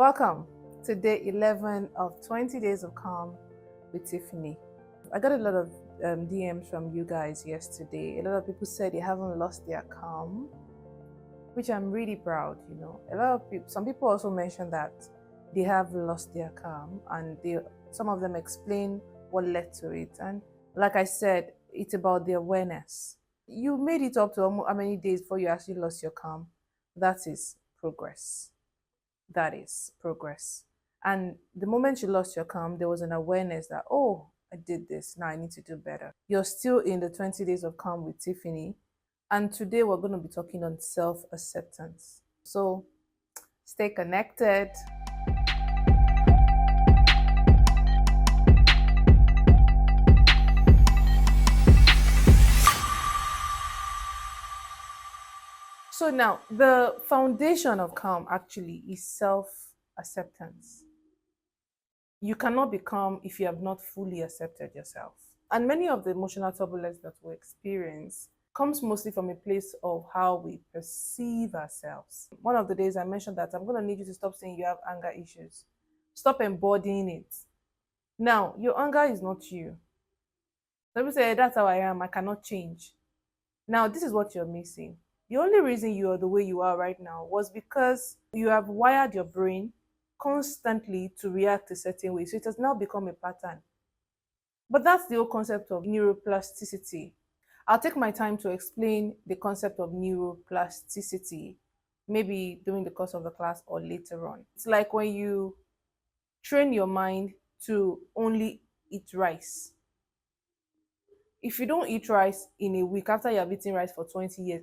Welcome to day 11 of 20 Days of Calm with Tiffany. I got a lot of DMs from you guys yesterday. A lot of people said they haven't lost their calm, which I'm really proud. A lot of people, some people also mentioned that they have lost their calm, and some of them explain what led to it. And like I said, it's about the awareness. You made it up to how many days before you actually lost your calm? That is progress. That is progress. And the moment you lost your calm, there was an awareness that, oh, I did this. Now I need to do better. You're still in the 20 days of calm with Tiffany. And today we're going to be talking on self acceptance. So stay connected. So now, the foundation of calm actually is self acceptance. You cannot be calm if you have not fully accepted yourself. And many of the emotional turbulence that we experience comes mostly from a place of how we perceive ourselves. One of the days I mentioned that I'm going to need you to stop saying you have anger issues. Stop embodying it. Now, your anger is not you. People say, that's how I am, I cannot change. Now, this is what you're missing. The only reason you are the way you are right now was because you have wired your brain constantly to react a certain way. So it has now become a pattern. But that's the whole concept of neuroplasticity. I'll take my time to explain the concept of neuroplasticity, maybe during the course of the class or later on. It's like when you train your mind to only eat rice. If you don't eat rice in a week after you have eaten rice for 20 years,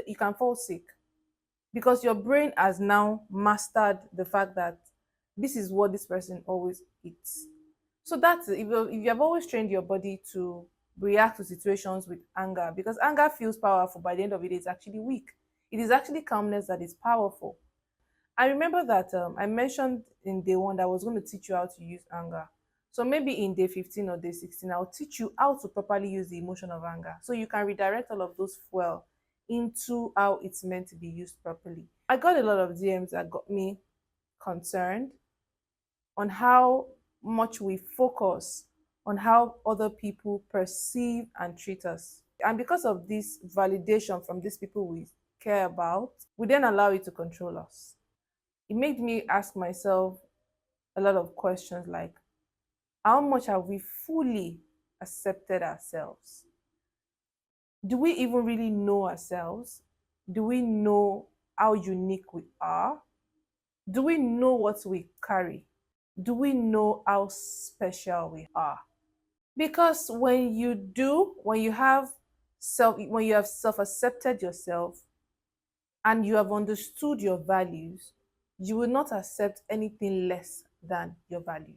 you can fall sick because your brain has now mastered the fact that this is what this person always eats. So that's if you have always trained your body to react to situations with anger, because anger feels powerful, by the end of it, it's actually weak. It is actually calmness that is powerful. I remember that I mentioned in day one that I was going to teach you how to use anger. So maybe in day 15 or day 16, I'll teach you how to properly use the emotion of anger. So you can redirect all of those fuel into how it's meant to be used properly. I got a lot of DMs that got me concerned on how much we focus on how other people perceive and treat us. And because of this validation from these people we care about, we then allow it to control us. It made me ask myself a lot of questions like, how much have we fully accepted ourselves? Do we even really know ourselves? Do we know how unique we are? Do we know what we carry? Do we know how special we are? Because when you have self-accepted yourself and you have understood your values, you will not accept anything less than your value.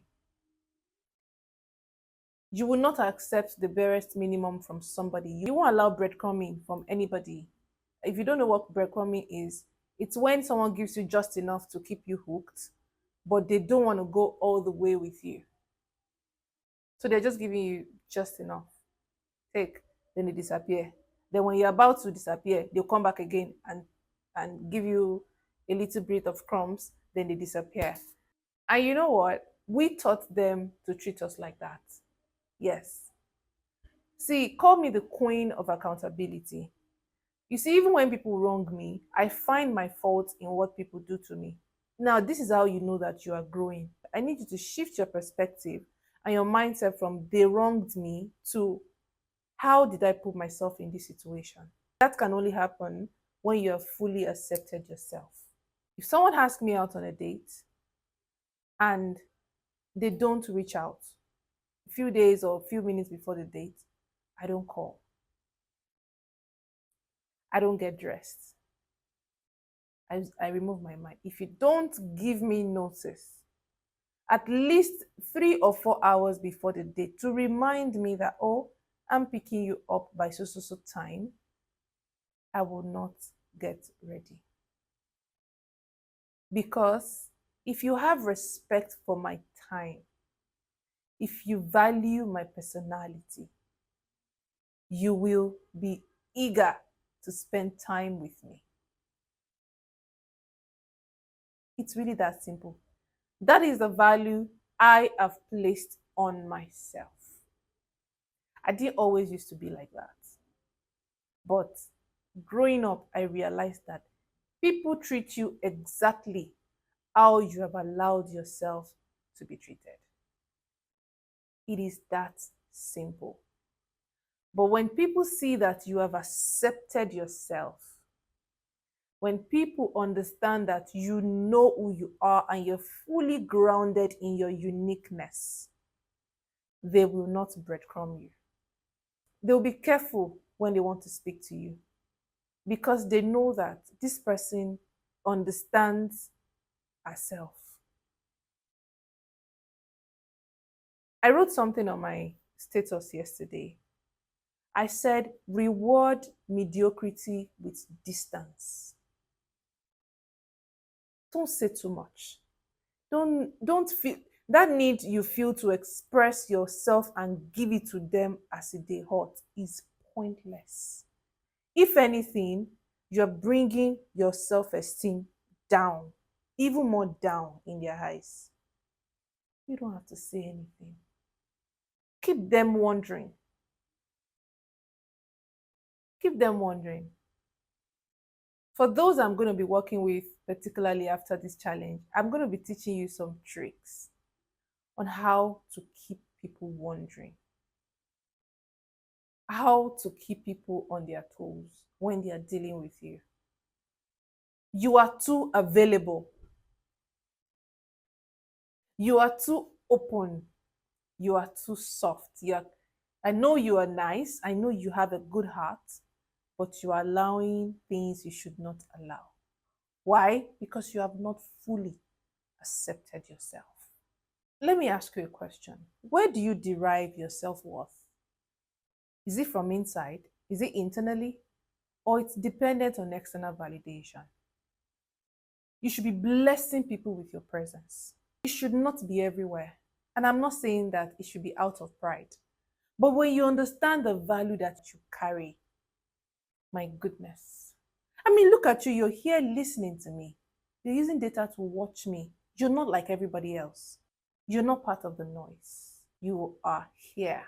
You will not accept the barest minimum from somebody. You won't allow breadcrumbing from anybody. If you don't know what breadcrumbing is, it's when someone gives you just enough to keep you hooked, but they don't want to go all the way with you. So they're just giving you just enough. Take, then they disappear. Then when you're about to disappear, they'll come back again and give you a little bit of crumbs, then they disappear. And you know what? We taught them to treat us like that. Yes. See, call me the queen of accountability. You see, even when people wrong me, I find my fault in what people do to me. Now, this is how you know that you are growing. I need you to shift your perspective and your mindset from they wronged me to how did I put myself in this situation? That can only happen when you have fully accepted yourself. If someone asks me out on a date and they don't reach out a few days or a few minutes before the date, I don't call. I don't get dressed. I remove my mind. If you don't give me notice, at least 3 or 4 hours before the date to remind me that, oh, I'm picking you up by so time, I will not get ready. Because if you have respect for my time, if you value my personality, you will be eager to spend time with me. It's really that simple. That is the value I have placed on myself. I didn't always used to be like that. But growing up, I realized that people treat you exactly how you have allowed yourself to be treated. It is that simple. But when people see that you have accepted yourself, when people understand that you know who you are and you're fully grounded in your uniqueness, they will not breadcrumb you. They'll be careful when they want to speak to you because they know that this person understands herself. I wrote something on my status yesterday. I said, reward mediocrity with distance. Don't say too much. Don't feel that need you feel to express yourself and give it to them as a day hot is pointless. If anything, you're bringing your self-esteem down, even more down in their eyes. You don't have to say anything. Keep them wondering. Keep them wondering. For those I'm going to be working with, particularly after this challenge, I'm going to be teaching you some tricks on how to keep people wondering, how to keep people on their toes when they are dealing with you. You are too available. You are too open. You are too soft. I know you are nice. I know you have a good heart, but you are allowing things you should not allow. Why? Because you have not fully accepted yourself. Let me ask you a question. Where do you derive your self-worth? Is it from inside? Is it internally? Or it's dependent on external validation? You should be blessing people with your presence. You should not be everywhere. And I'm not saying that it should be out of pride. But when you understand the value that you carry, my goodness. I mean, look at you. You're here listening to me. You're using data to watch me. You're not like everybody else. You're not part of the noise. You are here.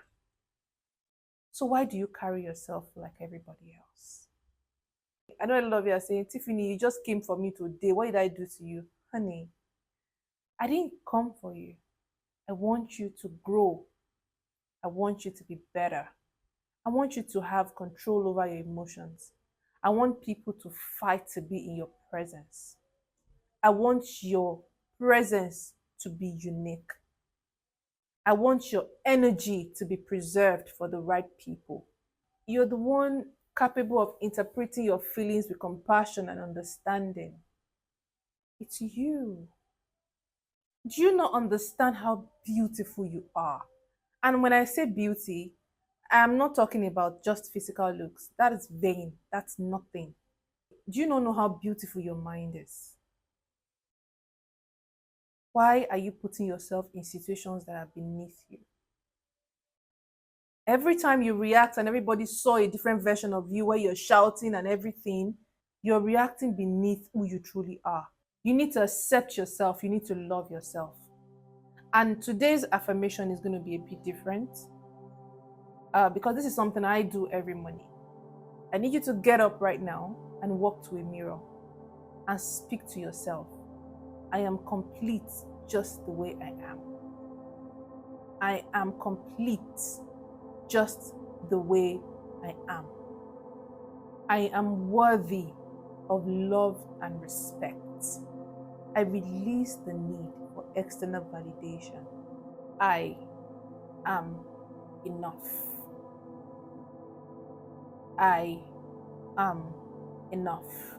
So why do you carry yourself like everybody else? I know a lot of you are saying, Tiffany, you just came for me today. What did I do to you? Honey, I didn't come for you. I want you to grow. I want you to be better. I want you to have control over your emotions. I want people to fight to be in your presence. I want your presence to be unique. I want your energy to be preserved for the right people. You're the one capable of interpreting your feelings with compassion and understanding. It's you. Do you not understand how beautiful you are? And when I say beauty, I'm not talking about just physical looks. That is vain. That's nothing. Do you not know how beautiful your mind is? Why are you putting yourself in situations that are beneath you? Every time you react and everybody saw a different version of you where you're shouting and everything, you're reacting beneath who you truly are. You need to accept yourself. You need to love yourself. And today's affirmation is going to be a bit different because this is something I do every morning. I need you to get up right now and walk to a mirror and speak to yourself. I am complete just the way I am. I am complete just the way I am. I am worthy of love and respect. I release the need for external validation. I am enough. I am enough.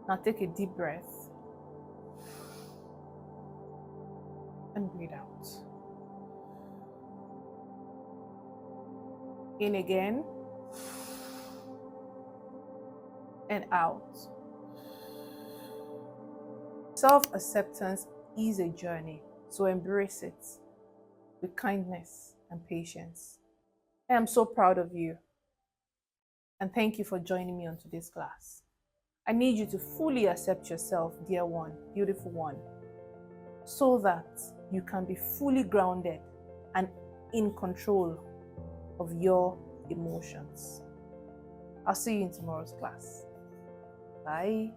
Now take a deep breath and breathe out. In again and out. Self-acceptance is a journey, so embrace it with kindness and patience. I am so proud of you and thank you for joining me on today's class. I need you to fully accept yourself, dear one, beautiful one, so that you can be fully grounded and in control of your emotions. I'll see you in tomorrow's class. Bye.